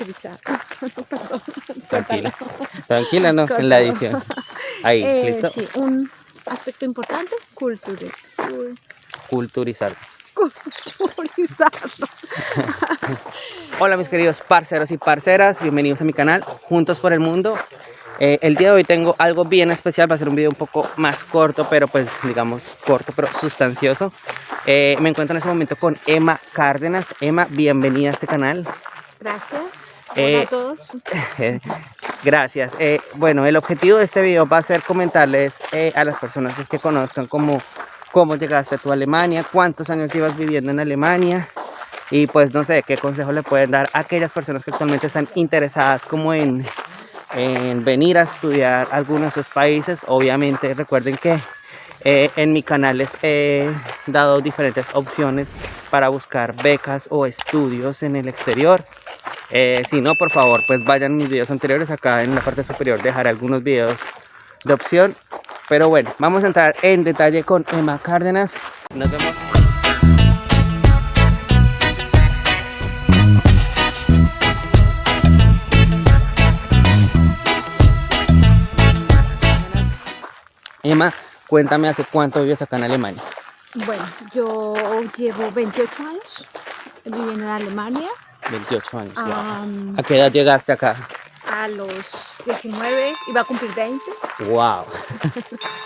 culturizar. No, perdón. Tranquila, tranquila, no, en la edición. Ahí, ¿listo? Sí, un aspecto importante, Culturizarnos. culturizarnos. Hola mis queridos parceros y parceras, bienvenidos a mi canal, Juntos por el Mundo. El día de hoy tengo algo bien especial, va a ser un video un poco más corto, pero pues digamos corto pero sustancioso. Me encuentro en este momento con Emma Cárdenas. Emma, bienvenida a este canal. Gracias. Hola a todos. Gracias. Bueno, el objetivo de este video va a ser comentarles a las personas pues, que conozcan cómo llegaste a tu Alemania, cuántos años llevas viviendo en Alemania y pues no sé, qué consejo le pueden dar a aquellas personas que actualmente están interesadas como en venir a estudiar algunos de esos países. Obviamente recuerden que en mi canal les he dado diferentes opciones para buscar becas o estudios en el exterior. Si no, por favor, pues vayan mis videos anteriores. Acá en la parte superior dejaré algunos videos de opción. Pero bueno, vamos a entrar en detalle con Emma Cárdenas. Nos vemos. Emma, cuéntame, ¿hace cuánto vives acá en Alemania? Bueno, yo llevo 28 años viviendo en Alemania. 28 años. Um, ¿A qué edad llegaste acá? A los 19, iba a cumplir 20. ¡Wow!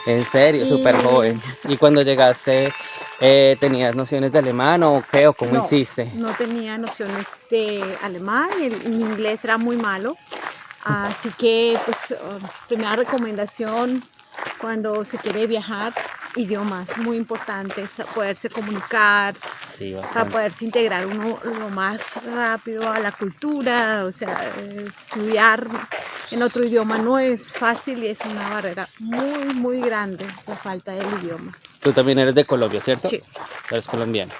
En serio, súper joven. ¿Y cuando llegaste, tenías nociones de alemán o qué? ¿O cómo hiciste? No tenía nociones de alemán, mi inglés era muy malo. Así que, pues, primera recomendación cuando se quiere viajar, idiomas muy importantes, poderse comunicar, sí, para poderse integrar uno lo más rápido a la cultura. O sea, estudiar en otro idioma no es fácil y es una barrera muy, muy grande la falta del idioma. Tú también eres de Colombia, ¿cierto? Sí. Eres colombiana.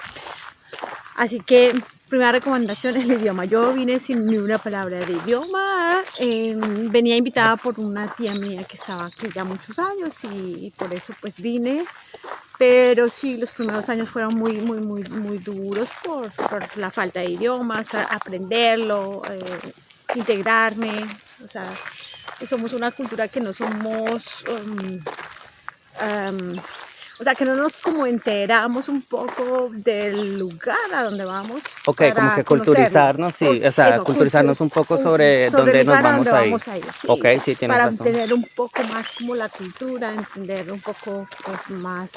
Así que, primera recomendación, el idioma. Yo vine sin ni una palabra de idioma. Venía invitada por una tía mía que estaba aquí ya muchos años y por eso pues vine. Pero sí, los primeros años fueron muy, muy, muy, muy duros por la falta de idiomas, aprenderlo, integrarme. O sea, somos una cultura que no somos... o sea, que no nos como enteramos un poco del lugar a donde vamos. Ok, como que culturizarnos, sí, o sea, culturizarnos un poco sobre dónde nos vamos a ir. Sí, ok, sí, tienes razón. Para entender un poco más como la cultura, entender un poco pues, más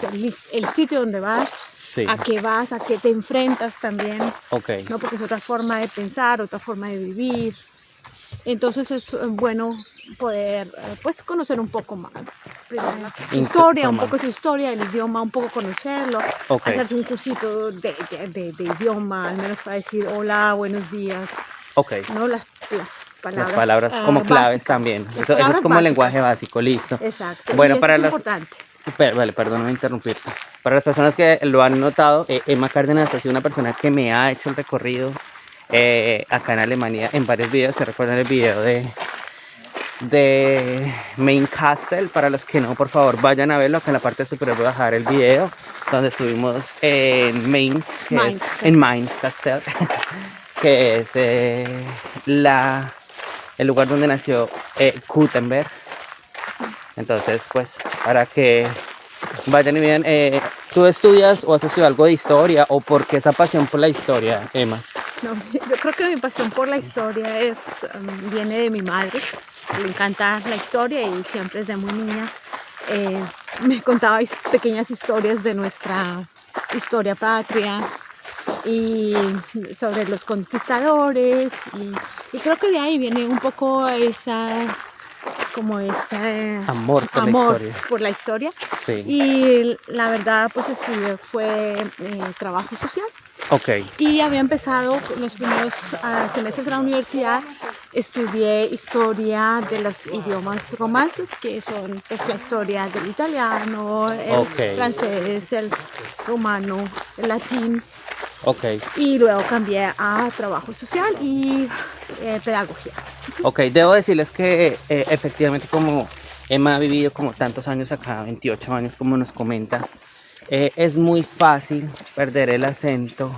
el sitio donde vas, sí. a qué te enfrentas también. Ok. ¿No? Porque es otra forma de pensar, otra forma de vivir. Entonces es bueno poder pues conocer un poco más su historia, un poco su historia, el idioma, un poco conocerlo, hacerse un cursito de idioma, al menos para decir hola, buenos días. ¿No? Las palabras como claves básicas, también. Eso es como básicas. Lenguaje básico, listo. Exacto. Bueno, y para eso es las... importante. Vale, perdón interrumpirte. Para las personas que lo han notado, Emma Cárdenas ha sido una persona que me ha hecho el recorrido acá en Alemania en varios videos. Se recuerdan el video de Main Castle. Para los que no, por favor vayan a verlo. Acá en la parte superior voy a dejar el video donde estuvimos en Mainz Castle, que es el lugar donde nació Gutenberg. Entonces, pues, para que vayan y vean. ¿Tú estudias o has estudiado algo de historia o por qué esa pasión por la historia, Emma? No, yo creo que mi pasión por la historia viene de mi madre. Le encanta la historia y siempre desde muy niña me contaba pequeñas historias de nuestra historia patria y sobre los conquistadores y creo que de ahí viene un poco ese amor por la historia. Sí. Y la verdad pues estudié fue trabajo social. Okay. Y había empezado los primeros semestres de la universidad, estudié historia de los idiomas romances, que son pues, la historia del italiano, el francés, el rumano, el latín. Y luego cambié a trabajo social y pedagogía. Debo decirles que efectivamente como Emma ha vivido como tantos años acá, 28 años como nos comenta, es muy fácil perder el acento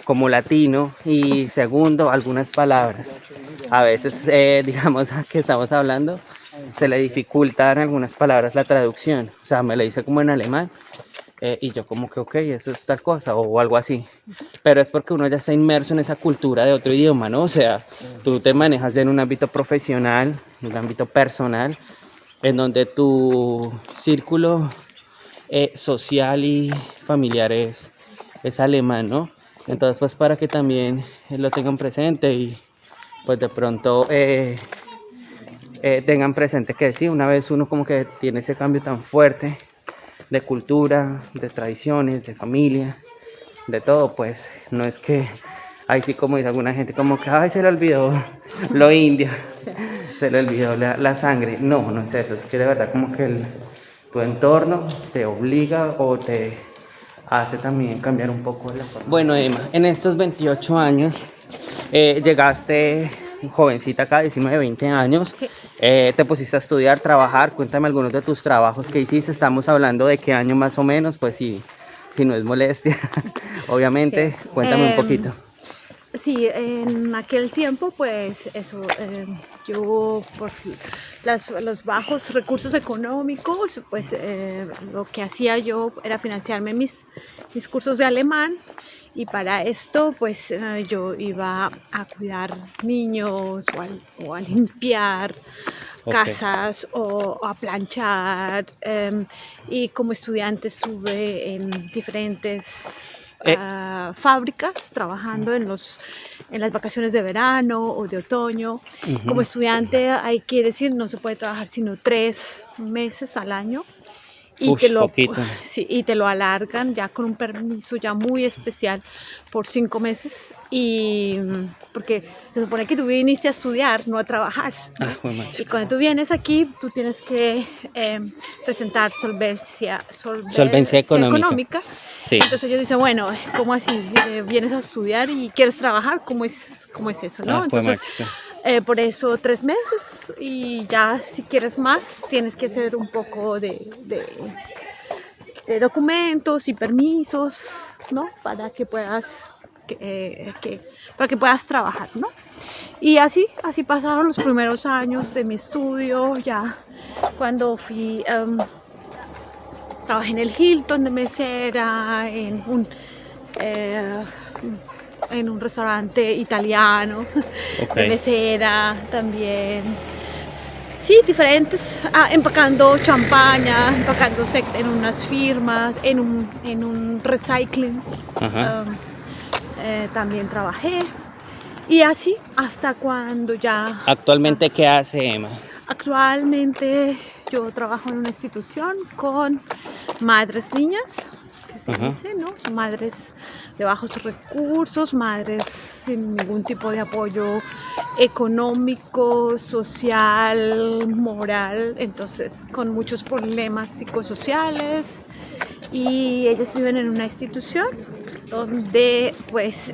como latino, y segundo, algunas palabras. A veces, digamos, que estamos hablando, se le dificultan algunas palabras la traducción. O sea, me le dice como en alemán, y yo como que, ok, eso es tal cosa, o algo así. Pero es porque uno ya está inmerso en esa cultura de otro idioma, ¿no? O sea, tú te manejas ya en un ámbito profesional, en un ámbito personal, en donde tu círculo social y familiar es alemán, ¿no? Entonces, pues para que también lo tengan presente y pues de pronto tengan presente que sí, una vez uno como que tiene ese cambio tan fuerte de cultura, de tradiciones, de familia, de todo, pues no es que, ahí sí como dice alguna gente, como que, ay, se le olvidó lo indio, se le olvidó la sangre. No, no es eso, es que de verdad como que tu entorno te obliga o te hace también cambiar un poco de la forma. Bueno, Emma, en estos 28 años llegaste jovencita acá, 19, 20 años, Sí. te pusiste a estudiar, trabajar, cuéntame algunos de tus trabajos que hiciste, estamos hablando de qué año más o menos, pues si no es molestia, obviamente, Sí. cuéntame un poquito. Sí, en aquel tiempo, pues eso, yo por los bajos recursos económicos, pues lo que hacía yo era financiarme mis cursos de alemán, y para esto, pues yo iba a cuidar niños o a limpiar Ok. casas o a planchar, y como estudiante estuve en diferentes Eh, fábricas trabajando en las vacaciones de verano o de otoño. Como ujú. estudiante hay que decir, no se puede trabajar sino 3 meses al año, y Ush, poquito. sí, y te lo alargan ya con un permiso ya muy especial por 5 meses, y porque se supone que tú viniste a estudiar, no a trabajar, Ah, ¿no? fue Y macho. cuando tú vienes aquí, tú tienes que presentar Solvencia solvencia económica. económica. Sí. Entonces yo dice, bueno, ¿cómo así? ¿Vienes a estudiar y quieres trabajar? ¿Cómo es eso, Ah, no? fue Entonces, macho. por eso 3 meses, y ya si quieres más, tienes que hacer un poco de documentos y permisos, ¿no? Para que puedas, para que puedas trabajar, ¿no? Y así pasaron los primeros años de mi estudio. Ya cuando trabajé en el Hilton de mesera, eh, en un restaurante italiano Ok. de mesera también. Sí, diferentes, empacando champaña, empacando en unas firmas, en un recycling, Ajá. um, también trabajé. Y así hasta cuando ya, Actualmente, ¿qué hace Emma? actualmente yo trabajo en una institución con madres niñas, que se Ajá. dice, ¿no? Son madres de bajos recursos, madres sin ningún tipo de apoyo económico, social, moral, entonces con muchos problemas psicosociales. Y ellas viven en una institución donde pues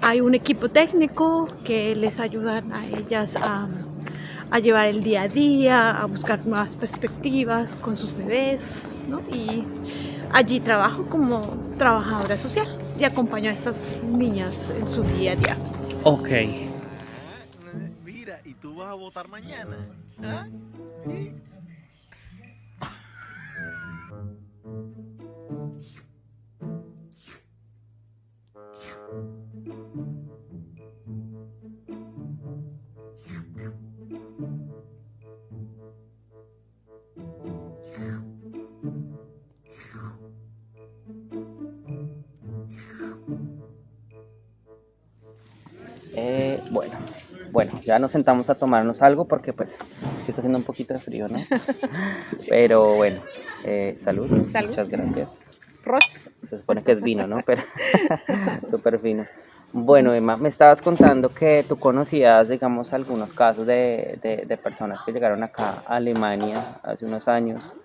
hay un equipo técnico que les ayudan a ellas a llevar el día a día, a buscar nuevas perspectivas con sus bebés, ¿no? Y allí trabajo como trabajadora social y acompaño a estas niñas en su día a día. Ok. Mira, ¿y tú vas a votar mañana? ¿Ah? ¿Y? Bueno, ya nos sentamos a tomarnos algo porque pues sí está haciendo un poquito de frío, ¿no? Pero bueno, salud, Salud. muchas gracias. Ross. Se supone que es vino, ¿no? Pero súper fino. Bueno, Emma, me estabas contando que tú conocías, digamos, algunos casos de personas que llegaron acá a Alemania hace unos años,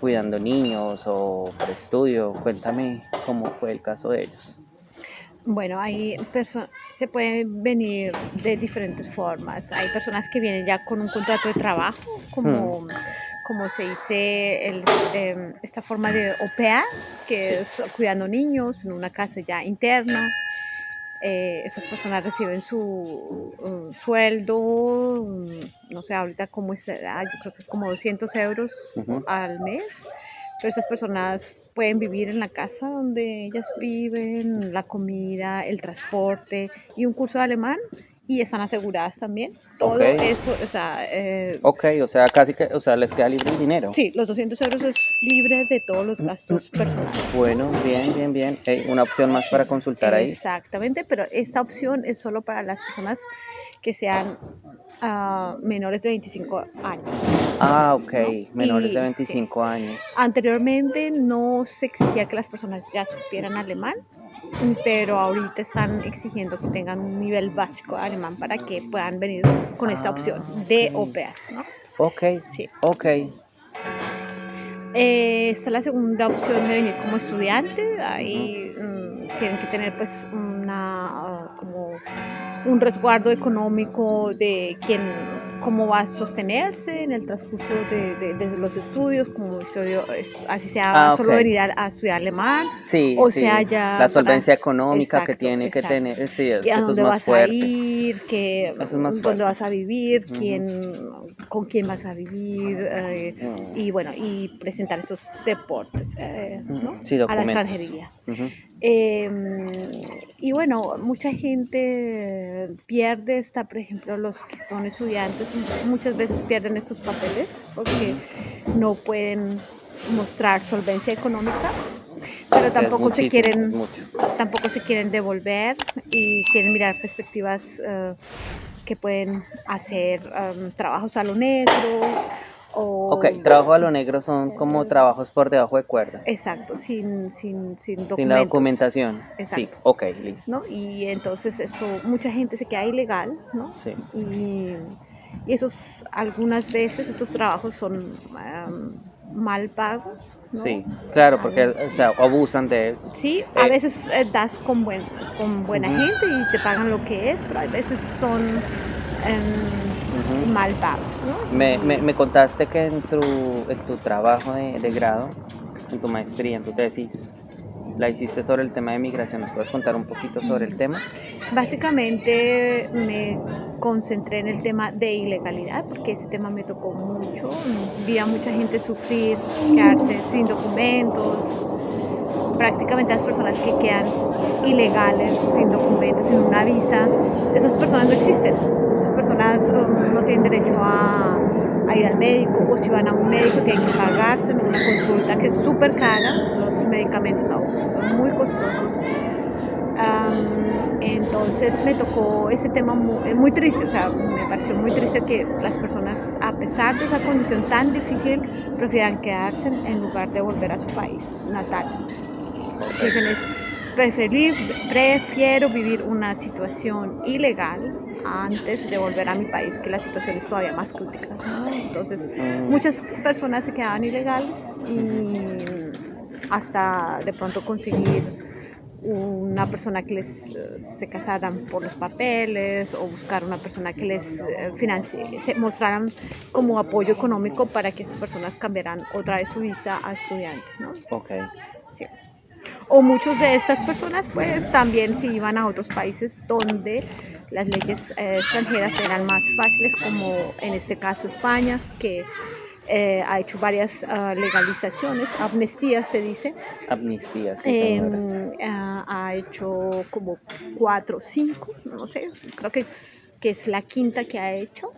cuidando niños o por estudio. Cuéntame cómo fue el caso de ellos. Bueno, se pueden venir de diferentes formas. Hay personas que vienen ya con un contrato de trabajo Hmm. como como se dice, esta forma de au pair, que es cuidando niños en una casa ya interna. Esas personas reciben su sueldo, no sé ahorita cómo estará, yo creo que como 200 euros Ujú. al mes, pero esas personas pueden vivir en la casa donde ellas viven, la comida, el transporte y un curso de alemán y están aseguradas también. Ok, Todo eso, o sea, ok, o sea, casi que, o sea, les queda libre el dinero. sí, los 200 euros es libre de todos los gastos personales. Bueno, bien, bien, bien. Una opción más para consultar ahí. Exactamente, pero esta opción es solo para las personas que sean menores de 25 años. Ah, ok, ¿No? menores de Y sí, 25 años. anteriormente no se exigía que las personas ya supieran alemán, pero ahorita están exigiendo que tengan un nivel básico de alemán para que puedan venir con esta opción de Ok, au pair, ¿no? ok, Sí. ok. Está la segunda opción de venir como estudiante. Ahí tienen que tener pues como un resguardo económico de cómo va a sostenerse en el transcurso de los estudios, como así sea Ah, ok. solo venir a estudiar alemán, Sí, o sea sí. ya La solvencia económica que exacto, tiene que exacto. tener. Sí, Y es a que eso es dónde más vas a fuerte. ir, Eso es más dónde fuerte. vas a vivir, Ujú. con quién vas a vivir, y bueno, y presentar estos deportes, ¿no? Sí, A la documentos. extranjería. Ujú. Y bueno, mucha gente pierde por ejemplo, los que son estudiantes, muchas veces pierden estos papeles porque no pueden mostrar solvencia económica, pero Es que es muchísimo, es mucho. tampoco se quieren devolver y quieren mirar perspectivas que pueden hacer trabajos a lo negro Ok, o trabajo a lo negro son como trabajos por debajo de cuerda. exacto, sin Sin la documentos. documentación. Sí, Exacto. ok, listo. ¿No? Y entonces mucha gente se queda ilegal, ¿no? Sí. Y, y algunas veces esos trabajos son mal pagos, ¿no? Sí, claro, porque Al- o sea, abusan de eso. sí, a Eh, veces das con buena ujú, gente y te pagan lo que es, pero a veces son ujú. mal pagos, ¿no? Me contaste que en tu trabajo de grado, en tu maestría, en tu tesis, la hiciste sobre el tema de migración. ¿Nos puedes contar un poquito sobre el tema? Básicamente me concentré en el tema de ilegalidad porque ese tema me tocó mucho. Vi a mucha gente sufrir, quedarse sin documentos. Prácticamente las personas que quedan ilegales, sin documentos, sin una visa, esas personas no existen. Esas personas no tienen derecho a ir al médico o si van a un médico tienen que pagarse una consulta que es súper cara. Los medicamentos aún son muy costosos. Entonces me tocó ese tema muy triste, o sea, me pareció muy triste que las personas, a pesar de esa condición tan difícil, prefieran quedarse en lugar de volver a su país natal. Ok. Que dicen es, prefiero vivir una situación ilegal antes de volver a mi país, que la situación es todavía más crítica, ¿no? Entonces, muchas personas se quedaban ilegales y hasta de pronto conseguir una persona que se casaran por los papeles o buscar una persona que les se mostraran como apoyo económico para que esas personas cambiaran otra vez su visa a estudiante, ¿no? Ok. Sí. O muchos de estas personas pues también se iban a otros países donde las leyes extranjeras eran más fáciles, como en este caso España, que ha hecho varias legalizaciones, amnistías se dice. Amnistía, sí, señora. Ha hecho como 4 o 5, no sé, creo que es la quinta que ha hecho.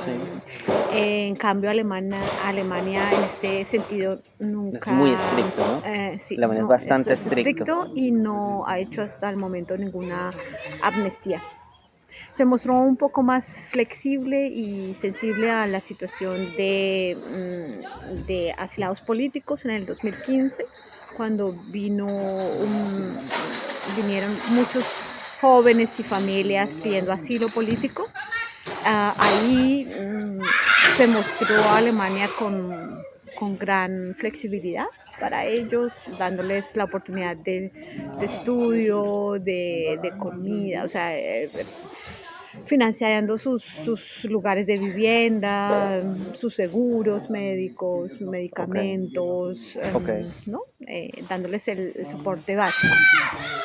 Sí. En cambio, Alemania en este sentido Es muy nunca, estricto, ¿no? sí, Alemania es no, bastante es estricto. estricto y no ha hecho hasta el momento ninguna amnistía. Se mostró un poco más flexible y sensible a la situación de asilados políticos en el 2015, cuando vinieron muchos jóvenes y familias pidiendo asilo político. Ahí se mostró a Alemania con gran flexibilidad para ellos, dándoles la oportunidad de estudio, de comida, o sea, financiando sus lugares de vivienda, sus seguros médicos, medicamentos, Ok, ¿no? Dándoles el soporte básico.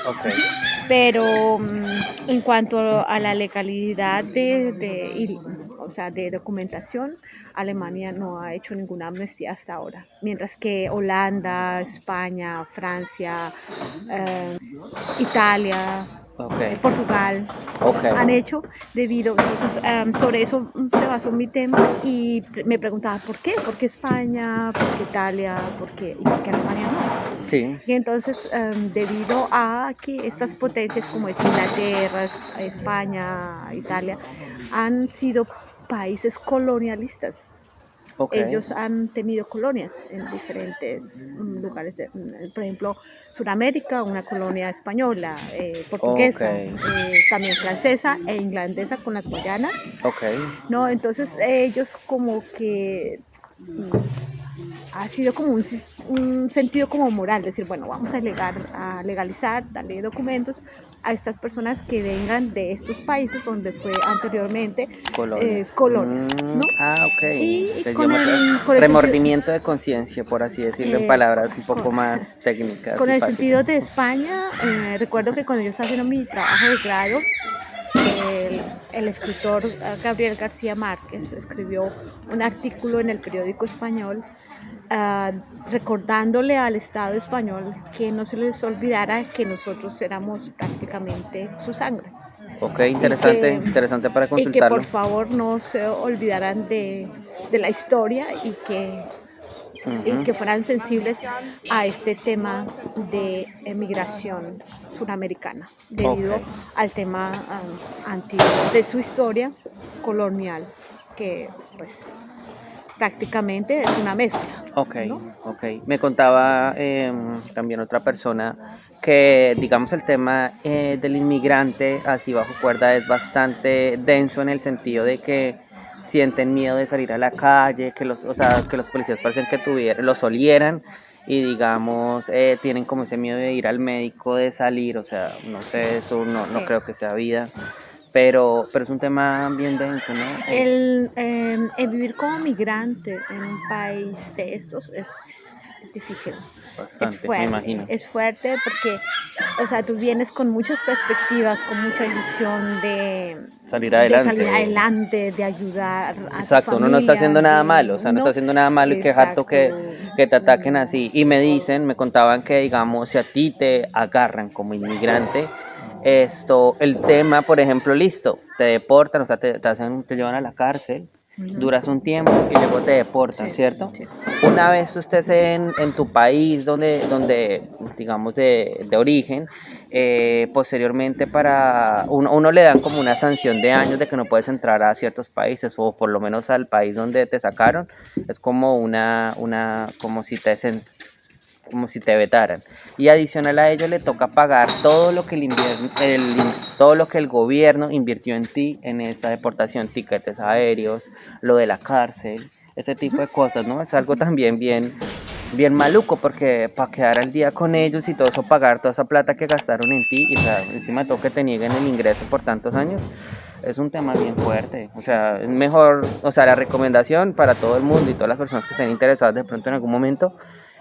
ok, Pero en cuanto a la legalidad o sea, de documentación, Alemania no ha hecho ninguna amnistía hasta ahora, mientras que Holanda, España, Francia, eh, Italia, ok, Portugal ok, han hecho entonces sobre eso se basó mi tema y me preguntaba ¿por qué España? ¿Por qué Italia? ¿Y por qué Alemania no? sí, Y entonces, debido a que estas potencias como es Inglaterra, España, Italia, han sido países colonialistas. ok, Ellos han tenido colonias en diferentes lugares, por ejemplo, Sudamérica, una colonia española, ok, portuguesa, también francesa e irlandesa con las Guayanas, ok, ¿no? Entonces ellos como que ha sido como un sentido como moral, decir, bueno, vamos a legalizar, darle documentos a estas personas que vengan de estos países donde fue anteriormente colonias. colonias, ¿no? Ok. Y Entonces yo con me el sentido, remordimiento de conciencia, por así decirlo, en eh, palabras un poco con, más técnicas con y el sentido fáciles. de España, recuerdo que cuando yo estaba haciendo mi trabajo de grado, el escritor Gabriel García Márquez escribió un artículo en el periódico español ah, recordándole al Estado español que no se les olvidara que nosotros éramos prácticamente su sangre Ok, y interesante, interesante para y que por consultarlo. favor no se olvidaran de la historia y Ujú. que fueran sensibles a este tema de emigración suramericana Ok, debido al tema antiguo de su historia colonial que pues prácticamente es una mezcla, ok, ¿no? ok. Me contaba también otra persona que, digamos, el tema del inmigrante así bajo cuerda es bastante denso en el sentido de que sienten miedo de salir a la calle, o sea, que los policías parecen que los olieran y digamos tienen como ese miedo de ir al médico, de salir, o sea, no sé, eso no Sí. creo que sea vida, pero es un tema bien denso, ¿no? El vivir como migrante en un país de estos es difícil, Bastante, me imagino. es fuerte porque, o sea, tú vienes con muchas perspectivas, con mucha ilusión Salir de salir adelante. adelante, de ayudar a tu Exacto, uno no está familia, haciendo nada malo, o sea, no está no, haciendo nada malo y que es harto exacto. que te ataquen así. Y me contaban que, digamos, si a ti te agarran como inmigrante, el tema, por ejemplo, listo, te deportan, o sea, te llevan a la cárcel, Ujú. duras un tiempo y luego te deportan, Sí, ¿cierto? sí. Una vez tú estés en tu país donde digamos, de origen, posteriormente uno le dan como una sanción de años de que no puedes entrar a ciertos países o por lo menos al país donde te sacaron, es como como si te vetaran. Y adicional a ello le toca pagar todo lo que todo lo que el gobierno invirtió en ti en esa deportación, tiquetes aéreos, lo de la cárcel, ese tipo de cosas, ¿no? Es algo también bien maluco porque para quedar al día con ellos y todo eso, pagar toda esa plata que gastaron en ti y, o sea, encima todo que te nieguen el ingreso por tantos años, es un tema bien fuerte. O sea, es mejor, o sea, la recomendación para todo el mundo y todas las personas que estén interesadas de pronto en algún momento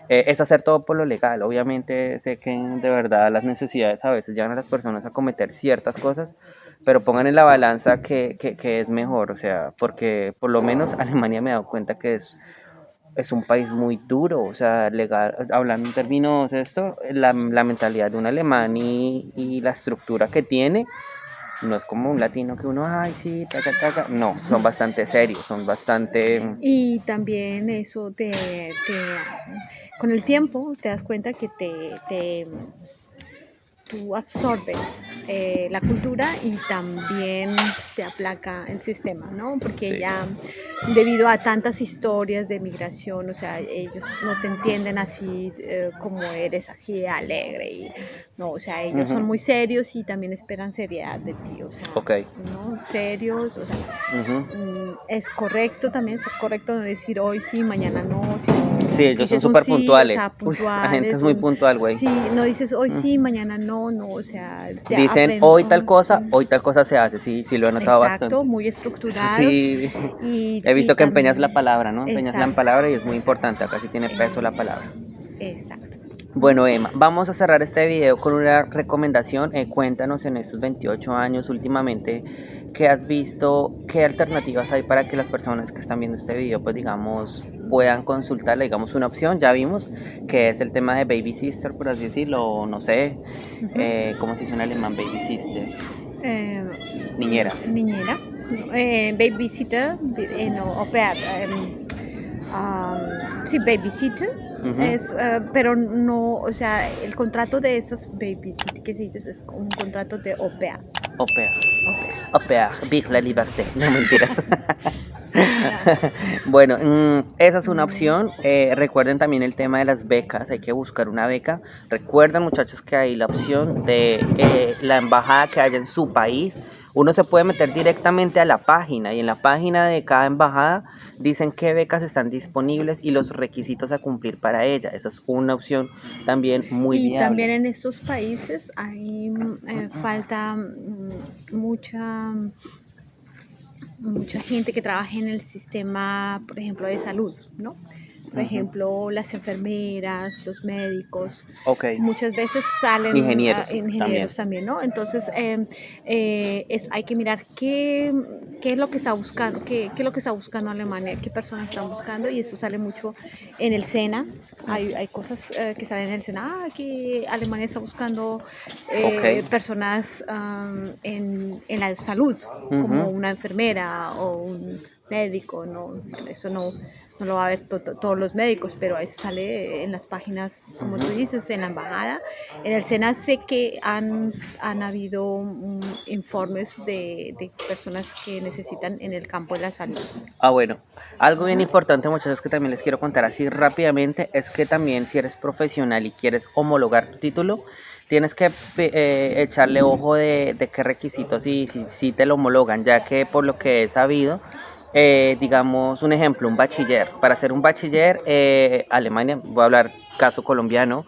es hacer todo por lo legal. Obviamente sé que de verdad las necesidades a veces llevan a las personas a cometer ciertas cosas, pero pongan en la balanza que es mejor, o sea, porque por lo menos Alemania me he dado cuenta que es un país muy duro, o sea, legal, hablando en términos de esto, la mentalidad de un alemán y la estructura que tiene, no es como un latino que uno, ay, sí, taca, taca, no, son bastante serios, son bastante, Y también eso con el tiempo te das cuenta que tú absorbes la cultura y también te aplaca el sistema, ¿no? Porque sí, ya debido a tantas historias de migración, o sea, ellos no te entienden así como eres, así de alegre y no, o sea, ellos son ujú, muy serios y también esperan seriedad de ti, o sea, ok, ¿no? Serios, o sea, ujú. es correcto también, es correcto no decir hoy sí, mañana no, sino Sí, ellos son dices un súper sí, puntuales. o sea, Uy, la gente es puntuales, muy puntual, güey. sí, no dices hoy sí, mañana no, no, o sea, te Dicen hoy tal cosa se hace, sí, sí lo he notado exacto, bastante. muy Eso estructurados sí, he y visto que empeñas la también, palabra, ¿no? Empeñas la exacto, palabra y es muy exacto, importante, acá sí tiene peso la eh, palabra. exacto. Bueno, Emma, vamos a cerrar este video con una recomendación. Cuéntanos en estos 28 años últimamente, ¿qué has visto? ¿Qué alternativas hay para que las personas que están viendo este video, pues digamos, puedan consultarle, digamos, una opción? Ya vimos que es el tema de baby sister, por así decirlo, o no sé, Ujú. ¿cómo se dice en alemán baby sister? Eh, Niñera. niñera, babysitter, no, au pair, sí, babysitter, Ujú. pero no, o sea, el contrato de esos babysitter que se dice es un contrato de au pair, Au pair. au pair. Au pair, vive la liberté. No mentiras. Ah, Bueno, esa es una mm, opción. Recuerden también el tema de las becas. Hay que buscar una beca. Recuerden, muchachos, que hay la opción de la embajada que haya en su país. Uno se puede meter directamente a la página y en la página de cada embajada dicen qué becas están disponibles y los requisitos a cumplir para ella. Esa es una opción también muy y también viable. en estos países hay falta mucha gente que trabaja en el sistema, por ejemplo, de salud, ¿no? Por Ujú. ejemplo, las enfermeras, los médicos, Ok. muchas veces salen Ingenieros también. ingenieros también, ¿no? Entonces, hay que mirar qué es lo que está buscando, qué es lo que está buscando Alemania, qué personas están buscando, y esto sale mucho en el SENA. Hay cosas que salen en el SENA, que Alemania está buscando Ok. personas en la salud, como Ujú. una enfermera o un médico, no, eso no, no lo va a ver todos los médicos, pero ahí sale en las páginas, como tú dices, en la embajada. En el SENA sé que han habido informes de personas que necesitan en el campo de la salud. Bueno, algo bien Ujú. importante, muchachos, que también les quiero contar así rápidamente, es que también si eres profesional y quieres homologar tu título, tienes que echarle ojo de qué requisitos y si te lo homologan, ya que por lo que he sabido, digamos un ejemplo, un bachiller. Para ser un bachiller, Alemania, voy a hablar caso colombiano,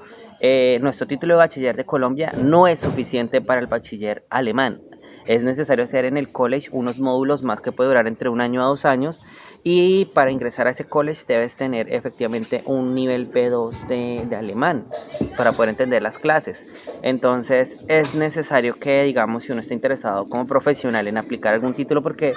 nuestro título de bachiller de Colombia no es suficiente para el bachiller alemán. Es necesario hacer en el college unos módulos más que puede durar entre 1 año a 2 años, y para ingresar a ese college debes tener efectivamente un nivel B2 de alemán para poder entender las clases. Entonces es necesario que, digamos, si uno está interesado como profesional en aplicar algún título, porque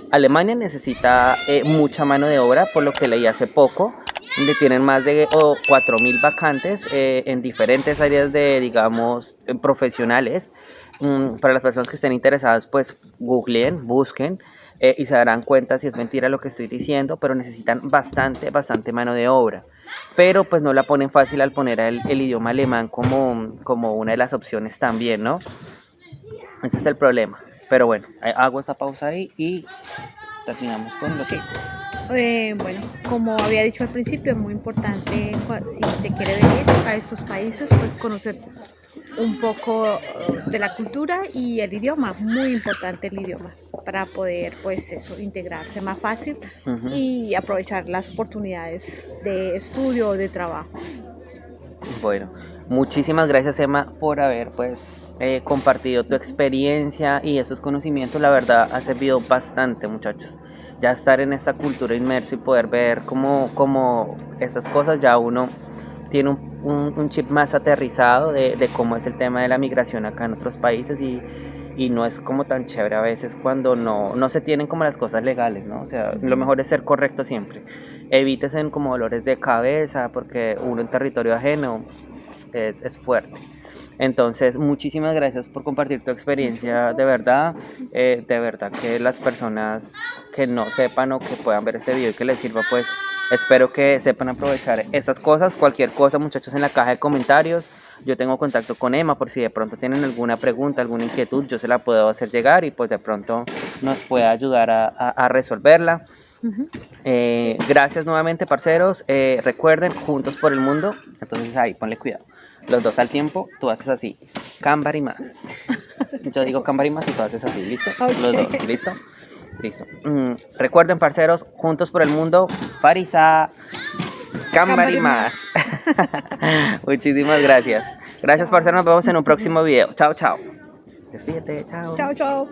Alemania necesita mucha mano de obra, por lo que leí hace poco, donde tienen más de 4.000 vacantes en diferentes áreas de, digamos, profesionales. Para las personas que estén interesadas, pues googleen, busquen y se darán cuenta si es mentira lo que estoy diciendo, pero necesitan bastante mano de obra. Pero pues no la ponen fácil al poner el idioma alemán como una de las opciones también, ¿no? Ese es el problema. Pero bueno, hago esta pausa ahí y terminamos con lo que... Sí. Bueno, como había dicho al principio, es muy importante si se quiere venir a estos países, pues conocer un poco de la cultura y el idioma, muy importante el idioma, para poder, pues eso, integrarse más fácil Ujú. y aprovechar las oportunidades de estudio o de trabajo. Bueno, muchísimas gracias, Emma, por haber pues compartido tu experiencia y esos conocimientos. La verdad ha servido bastante, muchachos. Ya estar en esta cultura inmerso y poder ver cómo esas cosas, ya uno tiene un chip más aterrizado de cómo es el tema de la migración acá en otros países, y no es como tan chévere a veces cuando no se tienen como las cosas legales, ¿no? O sea, lo Ujú. mejor es ser correcto siempre. Evítesen como dolores de cabeza, porque uno en territorio ajeno es fuerte. Entonces, muchísimas gracias por compartir tu Mucho experiencia, gusto. de verdad que las personas que no sepan o que puedan ver este video y que les sirva, pues espero que sepan aprovechar esas cosas. Cualquier cosa, muchachos, en la caja de comentarios. Yo tengo contacto con Emma por si de pronto tienen alguna pregunta, alguna inquietud, yo se la puedo hacer llegar y pues de pronto nos puede ayudar a resolverla. Ujú. Gracias nuevamente, parceros. Recuerden, juntos por el mundo. Entonces ahí, ponle cuidado. Los dos al tiempo, tú haces así. Cámbar y más. Yo digo cámbar y más y tú haces así, ¿listo? Los dos, Ok. ¿listo? Listo. Recuerden, parceros, juntos por el mundo. Farisa. cámara y más. Muchísimas gracias. Gracias, parcero. Nos vemos en un próximo video. Chao, chao. Despídete, chao. Chao, chao.